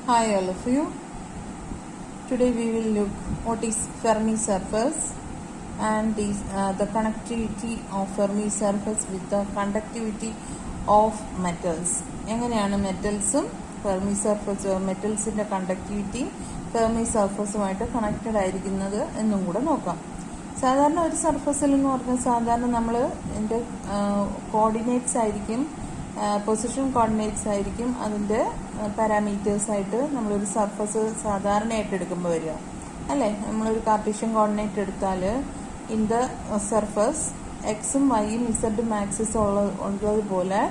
Hi all of you. Today we will look what is Fermi surface and the connectivity of Fermi surface with the conductivity of metals. എങ്ങനെയാണ് മെറ്റൽസും Fermi surface മെറ്റൽസിൻ്റെ conductivity Fermi സർഫസുമായിട്ട് connected ആയിരിക്കുന്നത് എന്നും കൂടെ നോക്കാം. സാധാരണ ഒരു സർഫസിൽ എന്ന് പറഞ്ഞാൽ സാധാരണ നമ്മൾ എൻ്റെ കോർഡിനേറ്റ്സ് ആയിരിക്കും, പൊസിഷൻ കോർഡിനേറ്റ്സ് ആയിരിക്കും അതിൻ്റെ പാരാമീറ്റേഴ്സ് ആയിട്ട് നമ്മളൊരു സർഫസ് സാധാരണയായിട്ട് എടുക്കുമ്പോൾ വരിക അല്ലേ. നമ്മളൊരു കാർട്ടീഷ്യൻ കോർഡിനേറ്റ് എടുത്താൽ ഇൻ ദ സർഫസ് എക്സും വൈയും ഇസഡും ആക്സിസും ഉള്ളതുപോലെ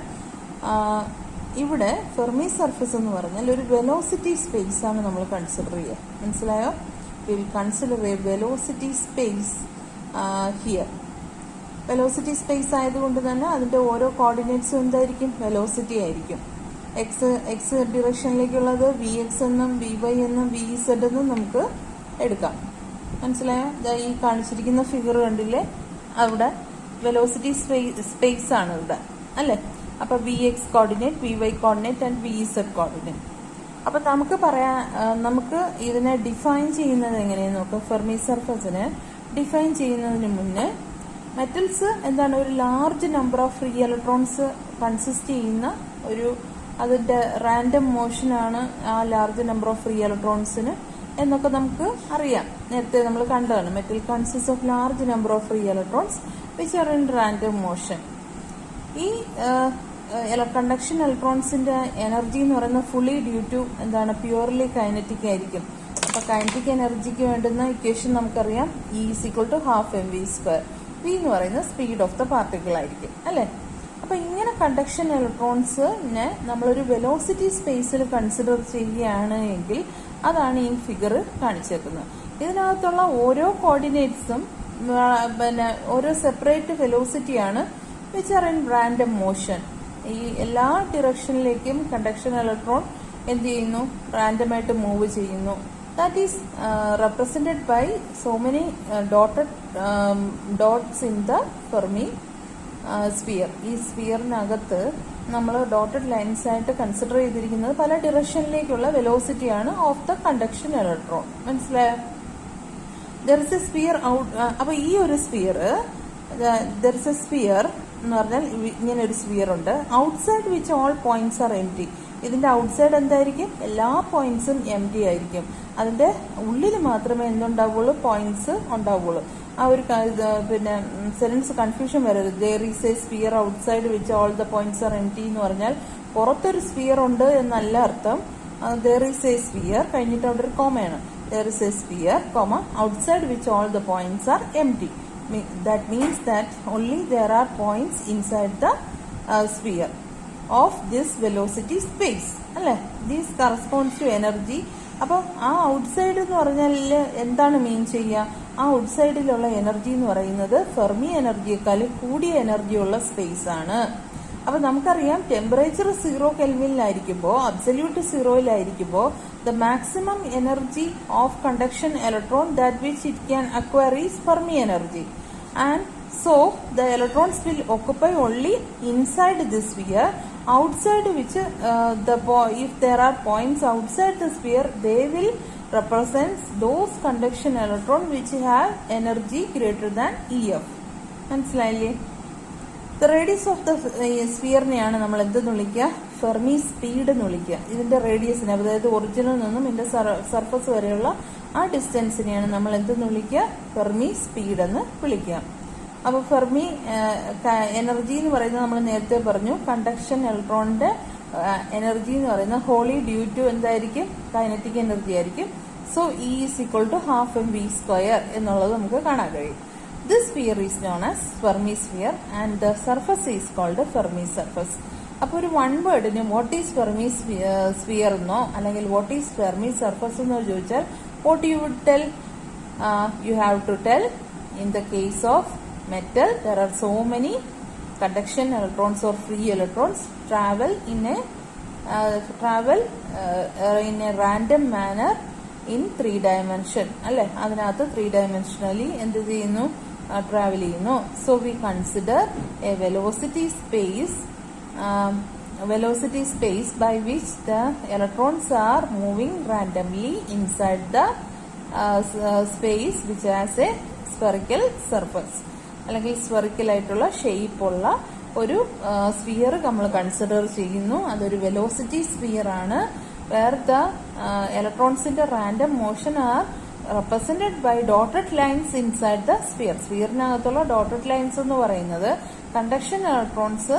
ഇവിടെ ഫെർമി സർഫസ് എന്ന് പറഞ്ഞാൽ ഒരു വെലോസിറ്റി സ്പേസ് ആണ് നമ്മൾ കൺസിഡർ ചെയ്യുക. മനസ്സിലായോ? Will consider A velocity space here. Velocity space ആയതുകൊണ്ട് തന്നെ അതിൻ്റെ ഓരോ കോർഡിനേറ്റ്സും എന്തായിരിക്കും? വെലോസിറ്റി ആയിരിക്കും. എക്സ് ഡിറക്ഷനിലേക്കുള്ളത് വി എക്സ് എന്നും വി വൈ എന്നും വി ഇസഡ് എന്നും നമുക്ക് എടുക്കാം. മനസ്സിലായോ? ഈ കാണിച്ചിരിക്കുന്ന ഫിഗർ കണ്ടില്ലേ, അവിടെ വെലോസിറ്റി സ്പേസ് ആണ് ഇവിടെ അല്ലേ. അപ്പൊ V X coordinate, V Y coordinate and V Z coordinate. അപ്പൊ നമുക്ക് ഇതിനെ ഡിഫൈൻ ചെയ്യുന്നത് എങ്ങനെയെന്ന് നോക്കാം. ഫെർമി സർഫസിനെ ഡിഫൈൻ ചെയ്യുന്നതിന് മുന്നേ മെറ്റൽസ് എന്താണ്, ഒരു large number of free electrons consist ചെയ്യുന്ന അതിന്റെ റാൻഡം മോഷനാണ് ആ ലാർജ് നമ്പർ ഓഫ് ഫ്രീ ഇലക്ട്രോൺസിന് എന്നൊക്കെ നമുക്ക് അറിയാം. നേരത്തെ നമ്മൾ കണ്ടതാണ്. Metal consist of large number of free electrons which are in random motion. ഈ കണ്ടക്ഷൻ ഇലക്ട്രോൺസിന്റെ എനർജി എന്ന് പറയുന്നത് fully due to purely kinetic ആയിരിക്കും. അപ്പൊ കൈനറ്റിക് എനർജിക്ക് വേണ്ടുന്ന ഇക്വേഷൻ നമുക്കറിയാം, E = ½mv². V എന്ന് പറയുന്നത് സ്പീഡ് ഓഫ് ദ പാർട്ടിക്കിൾ ആയിരിക്കും അല്ലെ. അപ്പൊ ഇങ്ങനെ കണ്ടക്ഷൻ ഇലക്ട്രോൺസിനെ നമ്മളൊരു വെലോസിറ്റി സ്പേസിൽ കൺസിഡർ ചെയ്യുകയാണ് എങ്കിൽ അതാണ് ഈ ഫിഗർ കാണിച്ചേക്കുന്നത്. ഇതിനകത്തുള്ള ഓരോ കോർഡിനേറ്റ്സും ഓരോ സെപ്പറേറ്റ് വെലോസിറ്റിയാണ് which are in random motion. ഈ എല്ലാ ഡിറക്ഷനിലേക്കും കണ്ടക്ഷൻ ഇലക്ട്രോൺ എന്ത് ചെയ്യുന്നു? റാൻഡമായിട്ട് മൂവ് ചെയ്യുന്നു. That is represented by so many dots in the Fermi sphere. ഈ സ്ഫിയറിനകത്ത് നമ്മൾ ഡോട്ടഡ് ലൈൻസ് ആയിട്ട് കൺസിഡർ ചെയ്തിരിക്കുന്നത് പല ഡിറക്ഷനിലേക്കുള്ള വെലോസിറ്റിയാണ് ഓഫ് ദ കണ്ടക്ഷൻ ഇലക്ട്രോൺ. മനസ്സിലായോ? There is A sphere out. അപ്പൊ ഈ ഒരു sphere, there is A sphere എന്ന് പറഞ്ഞാൽ ഇങ്ങനെ ഒരു സ്ഫിയർ ഉണ്ട്. Outside which all points are empty. ഇതിന്റെ ഔട്ട്സൈഡ് എന്തായിരിക്കും? എല്ലാ പോയിന്റ്സും എംപ്റ്റി ആയിരിക്കും. അതിന്റെ ഉള്ളിൽ മാത്രമേ എന്തുണ്ടാവുള്ളൂ? പോയിന്റ്സ് ഉണ്ടാവുള്ളൂ. ആ ഒരു സെൻസ് കൺഫ്യൂഷൻ വരരുത്. There is a sphere outside which all the points are empty എന്ന് പറഞ്ഞാൽ പുറത്തൊരു സ്ഫിയർ ഉണ്ട് എന്നല്ല അർത്ഥം. ദർ ഈസ് എ സ്ഫിയർ കഴിഞ്ഞിട്ട് അവിടെ ഒരു കോമയാണ്. There is a sphere outside which all the points are empty. That means that only there are points inside the sphere of this velocity space അല്ലെ. This corresponds to energy. അപ്പൊ ആ outside എന്ന് പറഞ്ഞാൽ എന്താണ് മീൻ ചെയ്യുക? ആ ഔട്ട്സൈഡിലുള്ള എനർജി എന്ന് പറയുന്നത് ഫെർമി എനർജിയേക്കാൾ കൂടിയ എനർജിയുള്ള സ്പേസ് ആണ്. അപ്പൊ നമുക്കറിയാം ടെമ്പറേച്ചർ 0 കെൽവിനിലായിരിക്കുമ്പോൾ, അബ്സല്യൂട്ട് 0-ലായിരിക്കുമ്പോൾ the maximum energy of conduction electron that which it can acquire is Fermi energy, and so the electrons will occupy only inside this sphere. Outside which if there are points outside the sphere, they will represent those conduction electron which have energy greater than EF. മനസ്സിലായില്ലേ? The radius of the സ്ഫിയറിനെയാണ് നമ്മൾ എന്തെന്ന് വിളിക്കുക? Fermi speed എന്ന് വിളിക്കുക. ഇതിന്റെ റേഡിയസിനെ, അതായത് ഒറിജിനിൽ നിന്നും ഇതിന്റെ സർഫസ് വരെയുള്ള ആ ഡിസ്റ്റൻസിനെയാണ് നമ്മൾ എന്തെന്ന് വിളിക്കുക? ഫെർമി സ്പീഡ് എന്ന് വിളിക്കുക. അപ്പൊ ഫെർമി എനർജി എന്ന് പറയുന്നത് നമ്മൾ നേരത്തെ പറഞ്ഞു, കണ്ടക്ഷൻ ഇലക്ട്രോണിന്റെ എനർജി എന്ന് പറയുന്നത് ഹോളി ഡ്യൂ ടു എന്തായിരിക്കും? കൈനറ്റിക് എനർജി ആയിരിക്കും. സോ E = ½ എന്നുള്ളത് നമുക്ക് കാണാൻ കഴിയും. This sphere is known as Fermi sphere and the surface is called Fermi surface. അപ്പോൾ ഒരു വൺ വേർഡിന് വാട്ട് ഈസ് ഫെർമി സ്ഫിയർ എന്നോ അല്ലെങ്കിൽ വാട്ട് ഈസ് ഫെർമി സർഫസ് എന്നോ ചോദിച്ചാൽ what you would tell? You have to tell in the case of metal there are so many conduction electrons or free electrons travel in a random manner in 3 dimension അല്ലെ. അതിനകത്ത് 3 dimensionally എന്ത് ചെയ്യുന്നു? Travel ചെയ്യുന്നു. So we consider A velocity space velocity space by which the electrons are moving randomly inside the space which has a spherical surface. അല്ലെങ്കിൽ സ്ഫെറിക്കൽ ആയിട്ടുള്ള shape ഉള്ള ഒരു സ്ഫിയർ നമ്മൾ കൺസിഡർ ചെയ്യുന്നു. അതൊരു വെലോസിറ്റി സ്ഫിയർ ആണ്. വേർ ദ ഇലക്ട്രോൺസിന്റെ random motion are represented by dotted lines inside the sphere. സ്ഫിയറിനകത്തുള്ള ഡോട്ടഡ് ലൈൻസ് എന്ന് പറയുന്നത് കണ്ടക്ഷൻ ഇലക്ട്രോൺസ്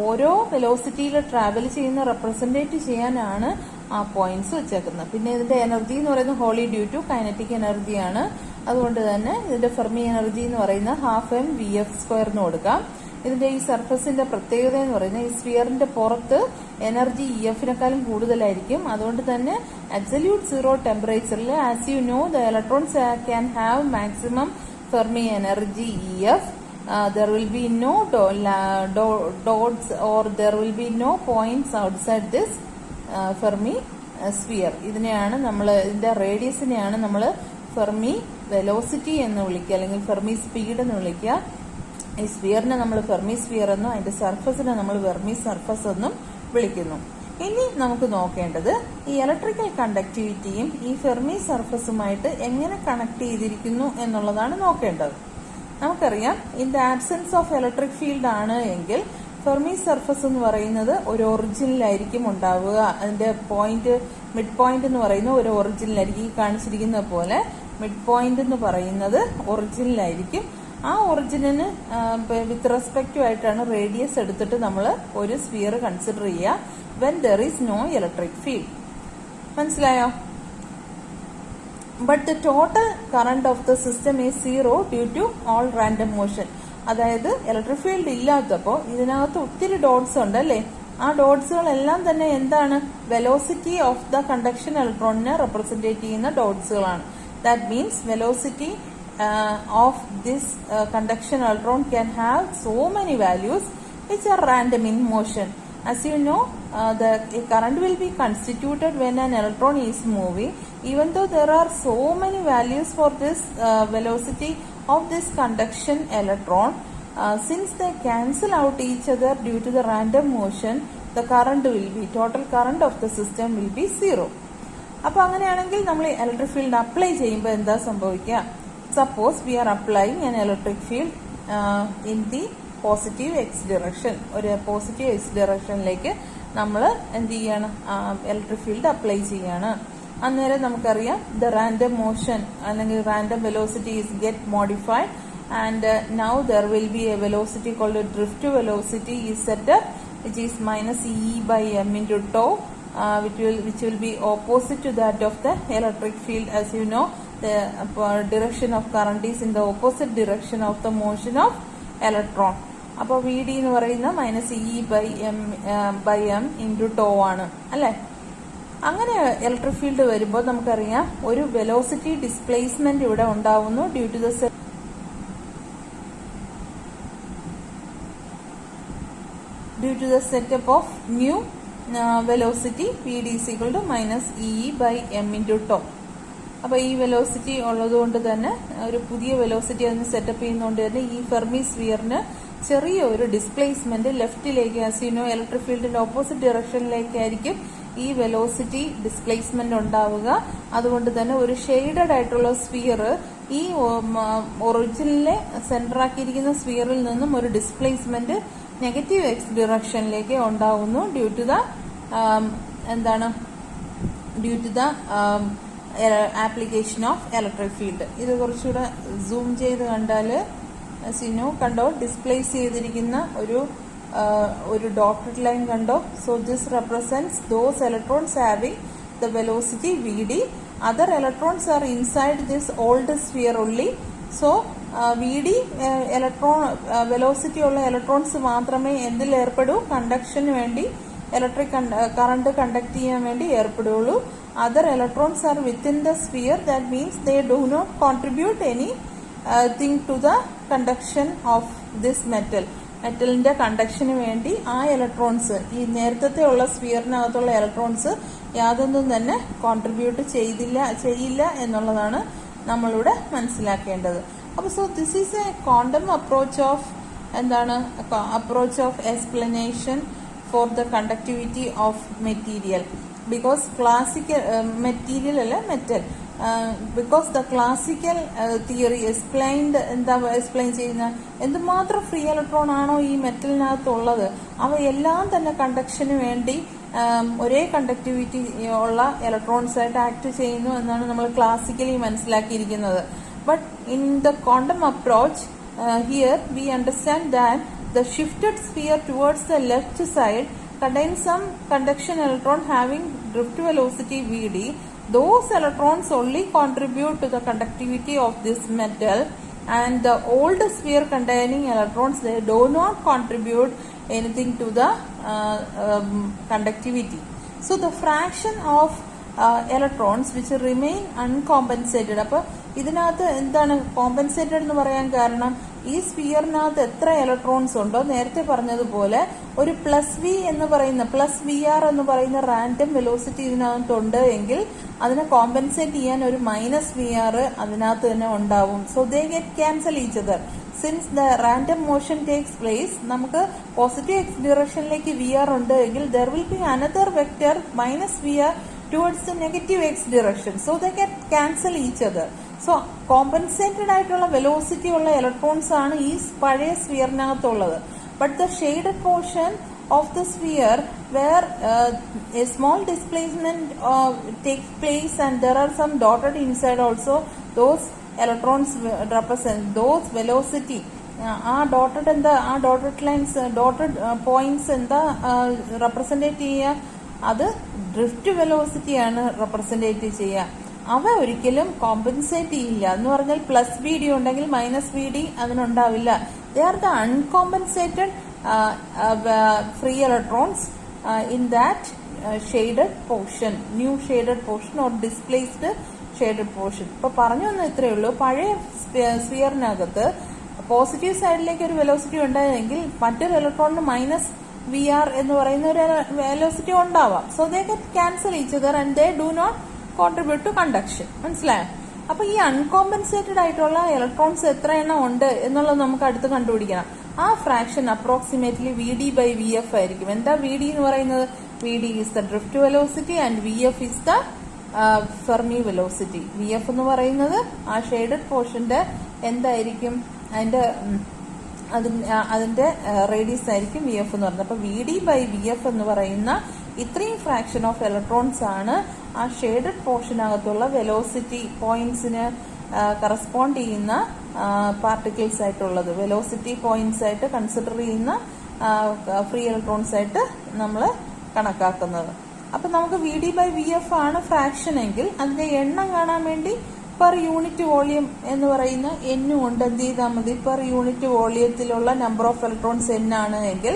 ഓരോ വെലോസിറ്റിയിൽ ട്രാവൽ ചെയ്യുന്ന റെപ്രസെന്റേറ്റ് ചെയ്യാനാണ് ആ പോയിന്റ്സ് വെച്ചേക്കുന്നത്. പിന്നെ ഇതിന്റെ എനർജി എന്ന് പറയുന്നത് ഹോളി ഡ്യൂ ടു കൈനറ്റിക് എനർജിയാണ്. അതുകൊണ്ട് തന്നെ ഇതിന്റെ ഫെർമി എനർജി എന്ന് പറയുന്നത് 12m Vf² എന്ന് കൊടുക്കാം. ഇതിന്റെ ഈ സർഫസിന്റെ പ്രത്യേകത എന്ന് പറയുന്നത് ഈ സ്ഫിയറിന്റെ പുറത്ത് എനർജി EFനേക്കാളും കൂടുതലായിരിക്കും. അതുകൊണ്ട് തന്നെ അബ്സല്യൂട്ട് സീറോ ടെമ്പറേച്ചറിൽ as you know the electrons can have maximum Fermi energy EF. There will be no dots or there will be no points outside this Fermi sphere. ഇതിനെയാണ് നമ്മൾ ഇതിന്റെ റേഡിയസിനെയാണ് നമ്മൾ ഫെർമി വെലോസിറ്റി എന്ന് വിളിക്കുക, അല്ലെങ്കിൽ ഫെർമി സ്പീഡ് എന്ന് വിളിക്കുക. ഈ സ്ഫിയറിനെ നമ്മൾ ഫെർമി സ്ഫിയർ എന്നും അതിന്റെ സർഫസിനെ നമ്മൾ ഫെർമി സർഫസ് എന്നും വിളിക്കുന്നു. ഇനി നമുക്ക് നോക്കേണ്ടത് ഈ ഇലക്ട്രിക്കൽ കണ്ടക്ടിവിറ്റിയും ഈ ഫെർമി സർഫസുമായിട്ട് എങ്ങനെ കണക്ട് ചെയ്തിരിക്കുന്നു എന്നുള്ളതാണ് നോക്കേണ്ടത്. നമുക്കറിയാം, in the absence of electric field ആണ് എങ്കിൽ ഫെർമി സർഫസ് എന്ന് പറയുന്നത് ഒരു ഒറിജിനിലായിരിക്കും ഉണ്ടാവുക. അതിന്റെ പോയിന്റ് മിഡ് പോയിന്റ് എന്ന് പറയുന്നത് ഒരു ഒറിജിനിലായിരിക്കും. ഈ കാണിച്ചിരിക്കുന്ന പോലെ മിഡ് പോയിന്റ് എന്ന് പറയുന്നത് ഒറിജിനിലായിരിക്കും. ആ ഒറിജിനിന് വിത്ത് റെസ്പെക്റ്റീവ് ആയിട്ടാണ് റേഡിയസ് എടുത്തിട്ട് നമ്മൾ ഒരു സ്ഫിയർ കൺസിഡർ ചെയ്യുക when there is no electric field. മനസ്സിലായോ? But the total current of the system is zero due to all random motion. അതായത് ഇലക്ട്രിക് ഫീൽഡ് ഇല്ലാത്തപ്പോൾ ഇതിനകത്ത് ഒത്തിരി ഡോട്ട്സ് ഉണ്ട് അല്ലേ? ആ ഡോട്ട്സുകളെല്ലാം തന്നെ എന്താണ്? വെലോസിറ്റി ഓഫ് ദ കണ്ടക്ഷൻ ഇലക്ട്രോണിനെ റെപ്രസെന്റേറ്റ് ചെയ്യുന്ന ഡോട്ട്സുകളാണ്. That means velocity of this conduction electron can have so many values which are random in motion. As you know, the current will be constituted when an electron is moving. Even though there are so many values for this velocity of this conduction electron, since they cancel out each other due to the random motion, the current will be, total current of the system will be zero. അപ്പോൾ അങ്ങനെയാണെങ്കിൽ നമ്മൾ electric field apply ചെയ്യുമ്പോൾ എന്താ സംഭവിക്കുക? Suppose we are applying an electric field in the positive x direction. ഒരു positive x ഡയറക്ഷനിലേക്ക് നമ്മൾ എന്ത് ചെയ്യാണ്? ഇലക്ട്രിക് ഫീൽഡ് അപ്ലൈ ചെയ്യാണ്. അന്നേരം നമുക്കറിയാം ദ റാൻഡം മോഷൻ അല്ലെങ്കിൽ random velocity is get modified and now there will be a velocity called drift velocity is set up which is -e/m into tau which will be opposite to that of the electric field. As you know, the direction of current is in the opposite direction of the motion of electron. അപ്പോൾ VD എന്ന് പറയുന്ന -e/m into tau ആണ് അല്ലെ? അങ്ങനെ electric field വരുമ്പോൾ നമുക്കറിയാം ഒരു velocity displacement ഇവിടെ ഉണ്ടാവുന്നു due to the setup of new velocity VD is equal to -e/m into tau. അപ്പോൾ ഈ വെലോസിറ്റി ഉള്ളതുകൊണ്ട് തന്നെ ഒരു പുതിയ വെലോസിറ്റി അതിന് സെറ്റപ്പ് ചെയ്യുന്നതുകൊണ്ട് തന്നെ ഈ ഫെർമി സ്ഫിയറിന് ചെറിയ ഒരു ഡിസ്പ്ലേസ്മെന്റ് ലെഫ്റ്റിലേക്ക്, ആസ് യു നോ ഇലക്ട്രിക് ഫീൽഡിന്റെ ഓപ്പോസിറ്റ് ഡയറക്ഷനിലേക്കായിരിക്കും ഈ വെലോസിറ്റി ഡിസ്പ്ലേസ്മെന്റ് ഉണ്ടാവുക. അതുകൊണ്ട് തന്നെ ഒരു ഷെയ്ഡഡ് ആയിട്ടുള്ള സ്ഫിയർ ഈ ഒറിജിനിലെ സെന്റർ ആക്കിയിരിക്കുന്ന സ്ഫിയറിൽ നിന്നും ഒരു ഡിസ്പ്ലേസ്മെന്റ് നെഗറ്റീവ് എക്സ് ഡിറക്ഷനിലേക്ക് ഉണ്ടാവുന്നു due to the application of electric field. ഇത് കുറച്ചുകൂടെ സൂം ചെയ്ത് കണ്ടാൽ സിനോ കണ്ടോ ഡിസ്പ്ലേസ് ചെയ്തിരിക്കുന്ന ഒരു ഡോട്ടഡ് ലൈൻ കണ്ടോ? So this represents those electrons having the velocity VD. Other electrons are inside this old sphere only. So VD electron velocity ഉള്ള ഇലക്ട്രോൺസ് മാത്രമേ എന്തിൽ ഏർപ്പെടൂ? കണ്ടക്ഷന് വേണ്ടി, ഇലക്ട്രിക് കറണ്ട് കണ്ടക്ട് ചെയ്യാൻ വേണ്ടി ഏർപ്പെടുകയുള്ളൂ. Other electrons are within the sphere. That means they do not contribute any thing to the conduction of this metal. മെറ്റലിന്റെ കണ്ടക്ഷന് വേണ്ടി ആ electrons, ഈ നേരത്തെ ഉള്ള സ്ഫിയറിനകത്തുള്ള ഇലക്ട്രോൺസ് യാതൊന്നും തന്നെ കോൺട്രിബ്യൂട്ട് ചെയ്യില്ല എന്നുള്ളതാണ് നമ്മളിവിടെ മനസ്സിലാക്കേണ്ടത്. അപ്പോൾ so this is A quantum approach of approach of explanation for the conductivity of material, because classical material alla metal, because the classical theory explained എന്താ എക്സ്പ്ലെയിൻ ചെയ്യുന്ന എന്തുമാത്രം ഫ്രീ ഇലക്ട്രോൺ ആണോ ഈ മെറ്റലിനകത്തുള്ളത് അവയെല്ലാം തന്നെ കണ്ടക്ഷന് വേണ്ടി ഒരേ കണ്ടക്ടിവിറ്റി ഉള്ള ഇലക്ട്രോൺസ് ആയിട്ട് ആക്ട് ചെയ്യുന്നു എന്നാണ് നമ്മൾ ക്ലാസിക്കലി മനസ്സിലാക്കിയിരിക്കുന്നത്. But in the quantum approach here we understand that the shifted sphere towards the left side contains some conduction electron having drift velocity Vd. Those electrons only contribute to the conductivity of this metal, and the old sphere containing electrons, they do not contribute anything to the conductivity. So the fraction of electrons which remain uncompensated, അപ്പോൾ ഇതിനകത്ത് എന്താണ് compensated എന്ന് പറയാൻ കാരണം ഈ സ്ഫിയറിനകത്ത് എത്ര electrons ഉണ്ടോ നേരത്തെ പറഞ്ഞതുപോലെ ഒരു പ്ലസ് വി എന്ന് പറയുന്ന പ്ലസ് വി ആർ എന്ന് പറയുന്ന റാൻഡം വെലോസിറ്റി ഇതിനകത്തുണ്ട് എങ്കിൽ അതിനെ കോമ്പൻസേറ്റ് ചെയ്യാൻ ഒരു മൈനസ് വി ആർ അതിനകത്ത് തന്നെ ഉണ്ടാവും. So they get cancel each other. Since the random motion takes place, നമുക്ക് പോസിറ്റീവ് എക്സ് ഡിറക്ഷനിലേക്ക് വി ആർ ഉണ്ട് എങ്കിൽ there will be another vector minus V R towards the negative x direction, so they can cancel each other. So compensated ആയിട്ടുള്ള velocity ഉള്ള electrons ആണ് ഈ പഴയ സ്ഫിയറിനകത്തുള്ളത്. But the shaded portion of the sphere where a small displacement takes place and there are some dotted inside also, those electrons represent those velocity. ആ dotted എന്താ, ആ dotted lines dotted points എന്താ represent ചെയ്യുക, അത് drift വെലോസിറ്റിയാണ് represent ചെയ്യുക. അവ ഒരിക്കലും compensate ചെയ്യില്ല. എന്ന് പറഞ്ഞാൽ പ്ലസ് വി ഡി ഉണ്ടെങ്കിൽ മൈനസ് വി ഡി അതിനുണ്ടാവില്ല. They are the uncompensated free electrons in that shaded portion, new shaded portion or displaced shaded portion. ഇപ്പൊ പറഞ്ഞു വന്ന ഇത്രയേ ഉള്ളൂ. പഴയ സ്ഫിയറിനകത്ത് പോസിറ്റീവ് സൈഡിലേക്ക് ഒരു വെലോസിറ്റി ഉണ്ടായെങ്കിൽ മറ്റൊരു ഇലക്ട്രോണിന് മൈനസ് വി ആർ എന്ന് പറയുന്ന ഒരു വെലോസിറ്റി ഉണ്ടാവാം. So they get cancel each other and they do not contribute to conduction. മനസ്സിലായോ? അപ്പൊ ഈ അൺകോമ്പൻസേറ്റഡ് ആയിട്ടുള്ള ഇലക്ട്രോൺസ് എത്ര എണ്ണം ഉണ്ട് എന്നുള്ളത് നമുക്ക് അടുത്ത് കണ്ടുപിടിക്കണം. ആ fraction approximately V D by V F ആയിരിക്കും. എന്താ വി ഡി എന്ന് പറയുന്നത്? V D is the drift velocity and V F is the Fermi velocity. V F എന്ന് പറയുന്നത് ആ ഷെയ്ഡഡ് പോർഷന്റെ എന്തായിരിക്കും, അതിന്റെ റേഡിയസ് ആയിരിക്കും വി എഫ് എന്ന് പറയുന്നത്. അപ്പൊ V D by V F എന്ന് പറയുന്ന ഇത്രയും ഫ്രാക്ഷൻ ഓഫ് ഇലക്ട്രോൺസ് ആണ് ആ ഷെയ്ഡഡ് പോർഷനകത്തുള്ള വെലോസിറ്റി പോയിന്റ്സിന് കറസ്പോണ്ട് ചെയ്യുന്ന പാർട്ടിക്കിൾസ് ആയിട്ടുള്ളത്. വെലോസിറ്റി പോയിന്റ്സ് ആയിട്ട് കൺസിഡർ ചെയ്യുന്ന ഫ്രീ ഇലക്ട്രോൺസ് ആയിട്ട് നമ്മൾ കണക്കാക്കുന്നത്. അപ്പൊ നമുക്ക് V D by V F ആണ് ഫ്രാക്ഷൻ എങ്കിൽ അതിന്റെ എണ്ണം കാണാൻ വേണ്ടി പെർ യൂണിറ്റ് വോളിയം എന്ന് പറയുന്ന എന്നും ഉണ്ട്. എന്ത് ചെയ്താൽ മതി, പെർ യൂണിറ്റ് വോളിയത്തിലുള്ള നമ്പർ ഓഫ് ഇലക്ട്രോൺസ് എൻ ആണ് എങ്കിൽ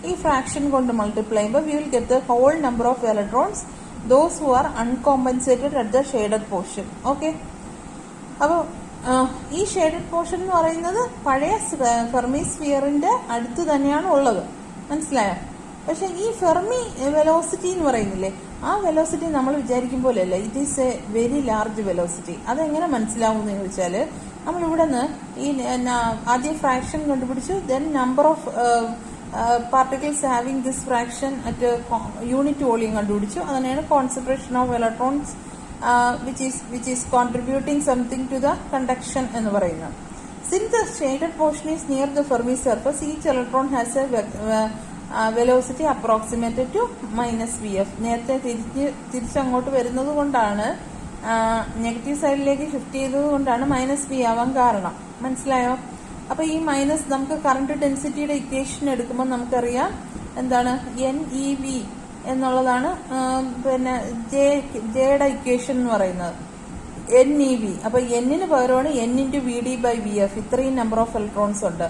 ഈ ഫ്രാക്ഷൻ കൊണ്ട് മൾട്ടിപ്ലൈ ചെയ്യുമ്പോൾ we will get the whole number of electrons those who are uncompensated at the shaded portion. Okay, അപ്പോൾ ഈ ഷെയ്ഡഡ് പോർഷൻ എന്ന് പറയുന്നത് പഴയ ഫെർമി സ്ഫിയറിന്റെ അടുത്ത് തന്നെയാണ് ഉള്ളത്. മനസ്സിലായോ? പക്ഷെ ഈ ഫെർമി വെലോസിറ്റി എന്ന് പറയുന്നില്ലേ, ആ വെലോസിറ്റി നമ്മൾ വിചാരിക്കും പോലെയല്ല. It is A very large velocity. അതെങ്ങനെ മനസ്സിലാവും എന്ന് ചോദിച്ചാൽ നമ്മൾ ഇവിടെ നിന്ന് ഈ ആദ്യം ഫ്രാക്ഷൻ കണ്ടുപിടിച്ചു, then number of particles having this fraction at unit volume കണ്ടുപിടിച്ചു. അതിനാണ് concentration of electrons which is contributing something to the conduction എന്ന് പറയുന്നത്. Since the shaded portion is near the Fermi surface, each electron has a velocity approximated to minus V F. നേരത്തെ തിരിച്ചങ്ങോട്ട് വരുന്നത് കൊണ്ടാണ്, negative സൈഡിലേക്ക് shift ചെയ്തത് കൊണ്ടാണ് minus V ആവാൻ കാരണം. മനസ്സിലായോ? അപ്പൊ ഈ മൈനസ് നമുക്ക് കറണ്ട് ഡെൻസിറ്റിയുടെ ഇക്വേഷൻ എടുക്കുമ്പോൾ നമുക്കറിയാം എന്താണ് എൻ ഇ വി എന്നുള്ളതാണ് പിന്നെ ജെയുടെ ഇക്വേഷൻ എന്ന് പറയുന്നത് എൻ ഇ വി. അപ്പൊ എന്നിന് പകരമാണ് N into V D by V F. ഇത്രയും നമ്പർ ഓഫ് ഇലക്ട്രോൺസ് ഉണ്ട്.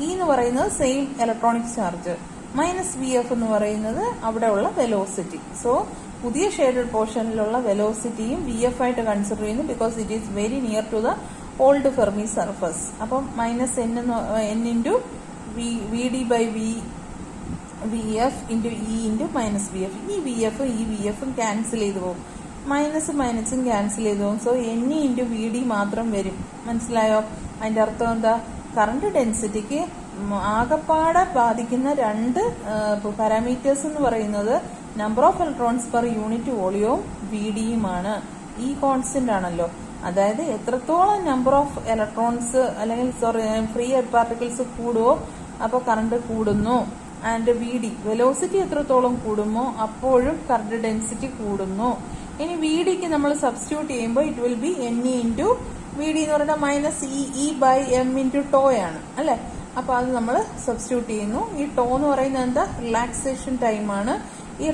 ഇ എന്ന് പറയുന്നത് same electronic charge, minus V F എന്ന് പറയുന്നത് അവിടെയുള്ള വെലോസിറ്റി. സോ പുതിയ ഷെയ്ഡഡ് പോർഷനിലുള്ള വെലോസിറ്റിയും വി എഫ് ആയിട്ട് കൺസിഡർ ചെയ്യുന്നു, because it is very near to the old Fermi surface. അപ്പം minus N into V D by V F into E into minus V F. ഈ വി എഫും cancel ചെയ്തു പോകും, മൈനസും ക്യാൻസൽ ചെയ്തു പോകും. So N into V D മാത്രം വരും. മനസ്സിലായോ? അതിന്റെ അർത്ഥം എന്താ? കറണ്ട് ഡെൻസിറ്റിക്ക് ആകപ്പാടെ ബാധിക്കുന്ന രണ്ട് പാരാമീറ്റേഴ്സ് എന്ന് പറയുന്നത് number of electrons per unit വോളിയവും VDയുമാണ്. ഈ കോൺസ്റ്റന്റ് ആണല്ലോ. അതായത് എത്രത്തോളം നമ്പർ ഓഫ് ഇലക്ട്രോൺസ് അല്ലെങ്കിൽ ഫ്രീ പാർട്ടിക്കിൾസ് കൂടുവോ അപ്പോൾ കറണ്ട് കൂടുന്നു. ആൻഡ് VD വെലോസിറ്റി എത്രത്തോളം കൂടുമോ അപ്പോഴും കറണ്ട് ഡെൻസിറ്റി കൂടുന്നു. ഇനി VDക്ക് നമ്മൾ സബ്സ്റ്റിറ്റ്യൂട്ട് ചെയ്യുമ്പോൾ it will be NE into VD എന്ന് പറയുന്നത് -EE/m ഇൻറ്റു ടോ ആണ് അല്ലെ. അപ്പൊ അത് നമ്മൾ സബ്സ്റ്റിറ്റ്യൂട്ട് ചെയ്യുന്നു. ഈ ടോ എന്ന് പറയുന്നത് എന്താ? റിലാക്സേഷൻ ടൈമാണ്. ഈ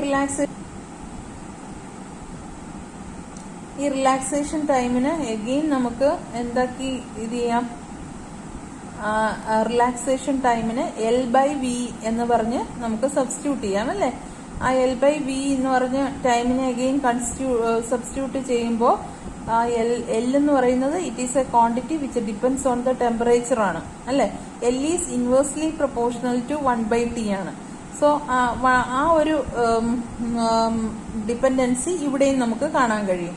റിലാക്സേഷൻ ടൈമിന് എഗെയിൻ നമുക്ക് എന്താക്കി ഇത് ചെയ്യാം? റിലാക്സേഷൻ ടൈമിന് L/V എന്ന് പറഞ്ഞ് നമുക്ക് സബ്സ്റ്റിറ്റ്യൂട്ട് ചെയ്യാം അല്ലെ. ആ L/V എന്ന് പറഞ്ഞ ടൈമിനെ അഗെയിൻ സബ്സ്റ്റിറ്റ്യൂട്ട് ചെയ്യുമ്പോൾ ആ L എന്ന് പറയുന്നത് it is a quantity which depends on the temperature ആണ് അല്ലെ. L is inversely proportional to 1/T ആണ്. സോ ആ ഒരു ഡിപ്പെൻഡൻസി ഇവിടെയും നമുക്ക് കാണാൻ കഴിയും.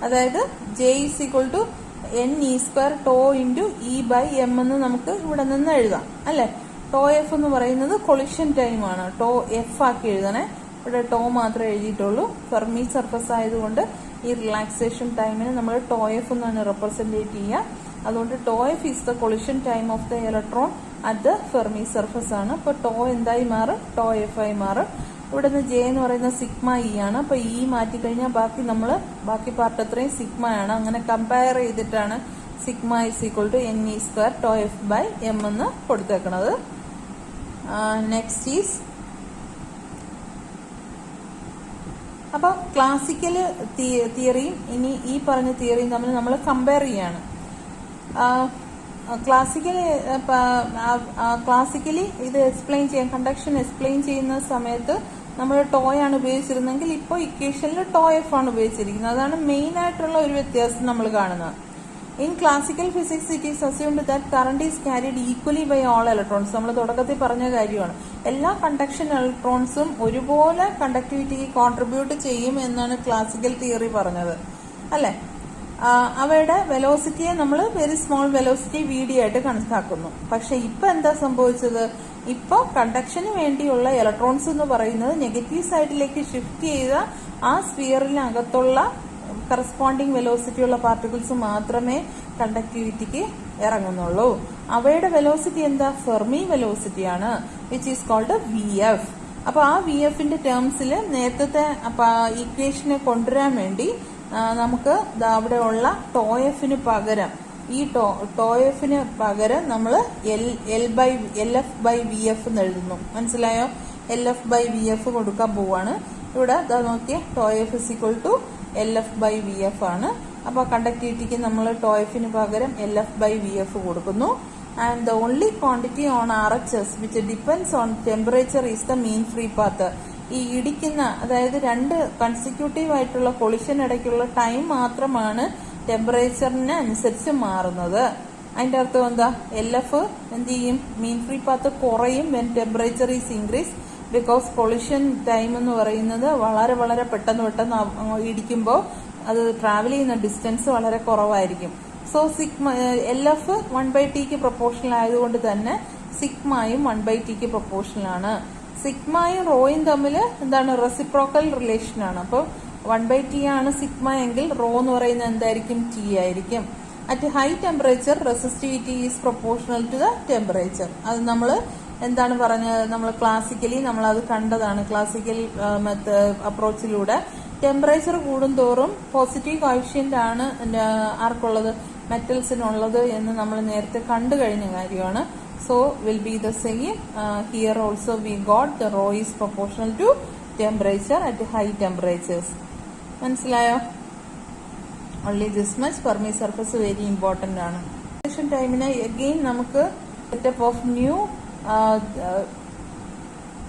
അതായത് J is equal to NE² tau into E/m എന്ന് നമുക്ക് ഇവിടെ നിന്ന് എഴുതാം അല്ലെ. ടോ F എന്ന് പറയുന്നത് കൊളിഷൻ ടൈം ആണ്. ടോ F ആക്കി എഴുതണേ. ഇവിടെ ടോ മാത്രമേ എഴുതിയിട്ടുള്ളൂ. ഫെർമി സർഫസ് ആയതുകൊണ്ട് ഈ റിലാക്സേഷൻ ടൈമിന് നമ്മൾ ടോ F എന്നാണ് റെപ്രസെന്റേറ്റ് ചെയ്യുക. അതുകൊണ്ട് tau F is the collision time of the electron at the Fermi surface ആണ്. അപ്പൊ ടോ എന്തായി മാറും? ടോ F ആയി മാറും. ഇവിടുന്ന് J എന്ന് പറയുന്ന സിഗ്മ E ആണ്. അപ്പൊ E മാറ്റിക്കഴിഞ്ഞാൽ ബാക്കി പാർട്ട് അത്രയും സിഗ്മ ആണ്. അങ്ങനെ കമ്പയർ ചെയ്തിട്ടാണ് sigma is equal to NE² tau F/m എന്ന് കൊടുത്തേക്കുന്നത്. നെക്സ്റ്റ് ഈസ് അപ്പൊ ക്ലാസിക്കൽ തിയറിയും ഇനി ഈ പറഞ്ഞ തിയറിയും തമ്മിൽ നമ്മൾ കമ്പയർ ചെയ്യാണ്. ക്ലാസിക്കലി ഇത് എക്സ്പ്ലെയിൻ ചെയ്യാൻ കണ്ടക്ഷൻ എക്സ്പ്ലെയിൻ ചെയ്യുന്ന സമയത്ത് നമ്മൾ ടോ ആണ് ഉപയോഗിച്ചിരുന്നെങ്കിൽ ഇപ്പോൾ ഇക്വേഷനിൽ ടോ F ആണ് ഉപയോഗിച്ചിരിക്കുന്നത്. അതാണ് മെയിൻ ആയിട്ടുള്ള ഒരു വ്യത്യാസം നമ്മൾ കാണുന്നത്. In classical physics it is assumed that current is carried equally by all electrons. നമ്മൾ തുടക്കത്തിൽ പറഞ്ഞ കാര്യമാണ്. എല്ലാ കണ്ടക്ഷൻ ഇലക്ട്രോൺസും ഒരുപോലെ കണ്ടക്ടിവിറ്റിക്ക് കോൺട്രിബ്യൂട്ട് ചെയ്യും എന്നാണ് ക്ലാസിക്കൽ തിയറി പറഞ്ഞത് അല്ലെ. അവയുടെ വെലോസിറ്റിയെ നമ്മൾ വെരി സ്മോൾ വെലോസിറ്റി VD ആയിട്ട് കണക്കാക്കുന്നു. പക്ഷെ ഇപ്പൊ എന്താ സംഭവിച്ചത്? ഇപ്പൊ കണ്ടക്ഷന് വേണ്ടിയുള്ള ഇലക്ട്രോൺസ് എന്ന് പറയുന്നത് നെഗറ്റീവ് സൈഡിലേക്ക് ഷിഫ്റ്റ് ചെയ്ത ആ സ്ഫിയറിനകത്തുള്ള കറസ്പോണ്ടിങ് വെലോസിറ്റി ഉള്ള പാർട്ടിക്കിൾസ് മാത്രമേ കണ്ടക്ടിവിറ്റിക്ക് ഇറങ്ങുന്നുള്ളൂ. അവയുടെ വെലോസിറ്റി എന്താ? ഫെർമി വെലോസിറ്റി ആണ്, വിച്ച് ഈസ് കോൾഡ് VF. അപ്പൊ ആ VFന്റെ ടേംസിൽ നേരത്തെ ഇക്വേഷനെ കൊണ്ടുവരാൻ വേണ്ടി നമുക്ക് അവിടെയുള്ള ടോ Fന് പകരം ഈ ടോ Fന് പകരം നമ്മൾ LF/VF എന്ന് എഴുതുന്നു. മനസ്സിലായോ? LF/VF കൊടുക്കാൻ പോവാണ്. ഇവിടെ നോക്കിയ tau F is equal to LF/VF ആണ്. അപ്പൊ കണ്ടക്ടിവിറ്റിക്ക് നമ്മൾ ടോ Fന് പകരം LF/VF കൊടുക്കുന്നു. And the only quantity on RHS which depends on temperature is the mean free path. ഈ ഇടിക്കുന്ന അതായത് രണ്ട് കൺസിക്യൂട്ടീവ് ആയിട്ടുള്ള കൊളിഷൻ ഇടയ്ക്കുള്ള ടൈം മാത്രമാണ് ടെമ്പറേച്ചറിന് അനുസരിച്ച് മാറുന്നത്. അതിന്റെ അർത്ഥം എന്താ? LF എന്ത് ചെയ്യും? മീൻ ഫ്രീ പാത്ത് കുറയും when temperature is increase. Because collision time എന്ന് പറയുന്നത് വളരെ വളരെ പെട്ടെന്ന് ഇടിക്കുമ്പോൾ അത് ട്രാവൽ ചെയ്യുന്ന ഡിസ്റ്റൻസ് വളരെ കുറവായിരിക്കും. സോ LF 1/Tക്ക് പ്രൊപ്പോർഷണൽ ആയതുകൊണ്ട് തന്നെ സിഗ്മയും 1/Tക്ക് പ്രൊപ്പോർഷണൽ ആണ്. സിഗ്മയും റോയും തമ്മിൽ എന്താണ്? റെസിപ്രോക്കൽ റിലേഷൻ ആണ്. അപ്പോൾ 1/T ആണ് സിഗ്മ എങ്കിൽ റോ എന്ന് പറയുന്നത് എന്തായിരിക്കും? T ആയിരിക്കും. At high temperature resistivity is proportional to the temperature. അത് നമ്മൾ എന്താണ് പറഞ്ഞത്? നമ്മൾ ക്ലാസിക്കലി നമ്മൾ അത് കണ്ടതാണ്. ക്ലാസിക്കൽ അപ്രോച്ചിലൂടെ ടെമ്പറേച്ചർ കൂടുന്തോറും പോസിറ്റീവ് കോഎഫിഷ്യന്റ് ആണ് ആർക്കുള്ളത്? മെറ്റൽസിനുള്ളത് എന്ന് നമ്മൾ നേരത്തെ കണ്ടു കഴിഞ്ഞ കാര്യമാണ്. So will be the same. Here also we got the rho is proportional to temperature at high temperatures. മനസ്സിലായോ? Only this much. Fermi surface very important ആണ്. Time നെ again നമുക്ക് സെറ്റപ്പ് ഓഫ് ന്യൂ